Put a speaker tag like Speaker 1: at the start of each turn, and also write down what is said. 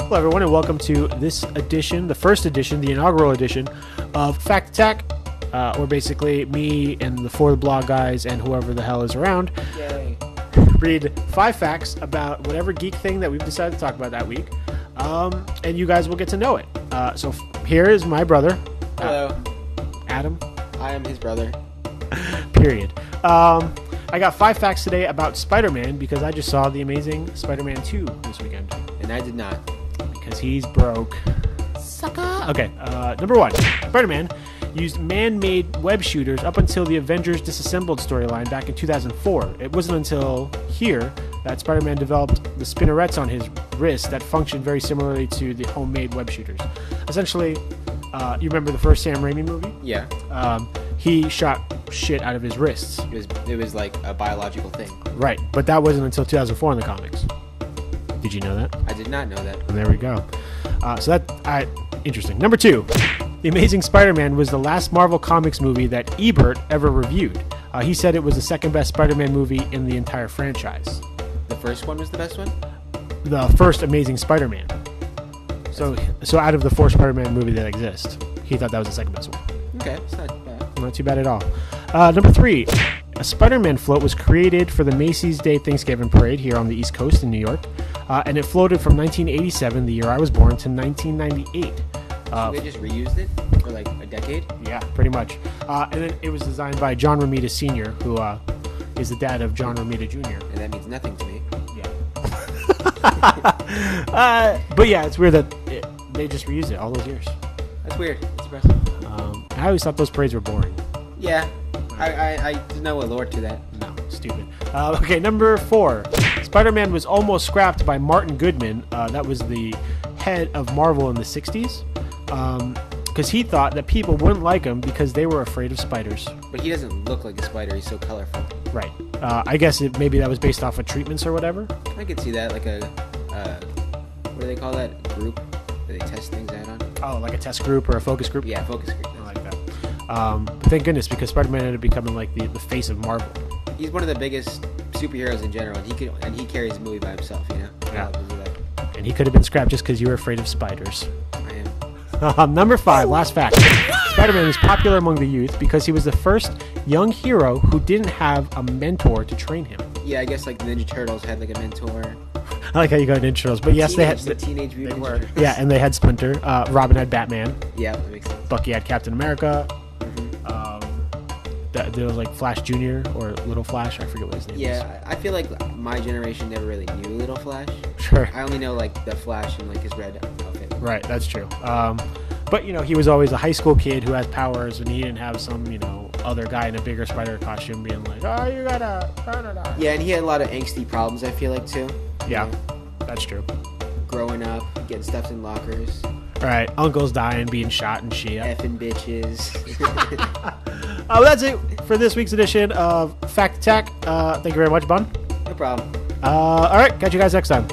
Speaker 1: Hello, everyone, and welcome to this edition, the first edition, the inaugural edition of Fact Attack, where basically me and the For the Blog guys and whoever the hell is around read 5 facts about whatever geek thing that we've decided to talk about that week, and you guys will get to know it. So here is my brother.
Speaker 2: Hello.
Speaker 1: Adam.
Speaker 2: I am his brother.
Speaker 1: Period. I got 5 facts today about Spider-Man because I just saw The Amazing Spider-Man 2 this weekend.
Speaker 2: And I did not.
Speaker 1: Because he's broke. Sucker. Okay, number 1. Spider-Man used man-made web shooters up until the Avengers Disassembled storyline back in 2004. It wasn't until here that Spider-Man developed the spinnerets on his wrist that functioned very similarly to the homemade web shooters. Essentially, you remember the first Sam Raimi movie?
Speaker 2: Yeah.
Speaker 1: He shot shit out of his wrists.
Speaker 2: It was like a biological thing.
Speaker 1: Right, but that wasn't until 2004 in the comics. Did you know that?
Speaker 2: I did not know that.
Speaker 1: And there we go. So that interesting. Number 2, The Amazing Spider-Man was the last Marvel Comics movie that Ebert ever reviewed. He said it was the second best Spider-Man movie in the entire franchise.
Speaker 2: The first one was the best one?
Speaker 1: The first Amazing Spider-Man. So out of the 4 Spider-Man movies that exist, he thought that was the second best one.
Speaker 2: Okay, it's not bad.
Speaker 1: Not too bad at all. Number 3, a Spider-Man float was created for the Macy's Day Thanksgiving Parade here on the East Coast in New York, and it floated from 1987, the year I was born, to 1998.
Speaker 2: So they just reused it for like a decade?
Speaker 1: Yeah, pretty much. And then it was designed by John Romita Sr., who is the dad of John Romita Jr.
Speaker 2: And that means nothing to me.
Speaker 1: Yeah. But yeah, it's weird that they just reused it all those years.
Speaker 2: That's weird. That's impressive.
Speaker 1: I always thought those parades were boring.
Speaker 2: Yeah. I there's no allure to that.
Speaker 1: No, stupid. Okay, number 4. Spider-Man was almost scrapped by Martin Goodman. That was the head of Marvel in the 60s. Because he thought that people wouldn't like him because they were afraid of spiders.
Speaker 2: But he doesn't look like a spider. He's so colorful.
Speaker 1: Right. I guess maybe that was based off of treatments or whatever.
Speaker 2: I could see that, like a what do they call that group that they test things out on?
Speaker 1: Oh, like a test group or a focus group?
Speaker 2: Yeah, focus group.
Speaker 1: I like that. But thank goodness, because Spider-Man ended up becoming like the face of Marvel.
Speaker 2: He's one of the biggest superheroes in general, and he carries the movie by himself, you know?
Speaker 1: Yeah. And he could have been scrapped just because you were afraid of spiders.
Speaker 2: I am.
Speaker 1: Number 5, last fact. Spider-Man was popular among the youth because he was the first young hero who didn't have a mentor to train him.
Speaker 2: Yeah, I guess like the Ninja Turtles had like a mentor.
Speaker 1: I like how you got Ninja Turtles, but yes, they had
Speaker 2: the Teenage Mutant Ninja Turtles.
Speaker 1: Yeah, and they had Splinter. Robin had Batman.
Speaker 2: Yeah, that makes sense.
Speaker 1: Bucky had Captain America. There was like Flash Jr. or Little Flash. I forget what his name is.
Speaker 2: Yeah, I feel like my generation never really knew Little Flash.
Speaker 1: Sure.
Speaker 2: I only know like the Flash and like his red outfit.
Speaker 1: Right, that's true. But you know, he was always a high school kid who has powers, and he didn't have some other guy in a bigger spider costume being like, "Oh, you gotta."
Speaker 2: Yeah, and he had a lot of angsty problems. I feel like too.
Speaker 1: Yeah, that's true.
Speaker 2: Growing up, getting stuffed in lockers.
Speaker 1: All right, uncles dying, being shot and shit.
Speaker 2: Effing bitches.
Speaker 1: Well, that's it for this week's edition of Fact Attack. Thank you very much, Bun.
Speaker 2: No problem.
Speaker 1: All right, catch you guys next time.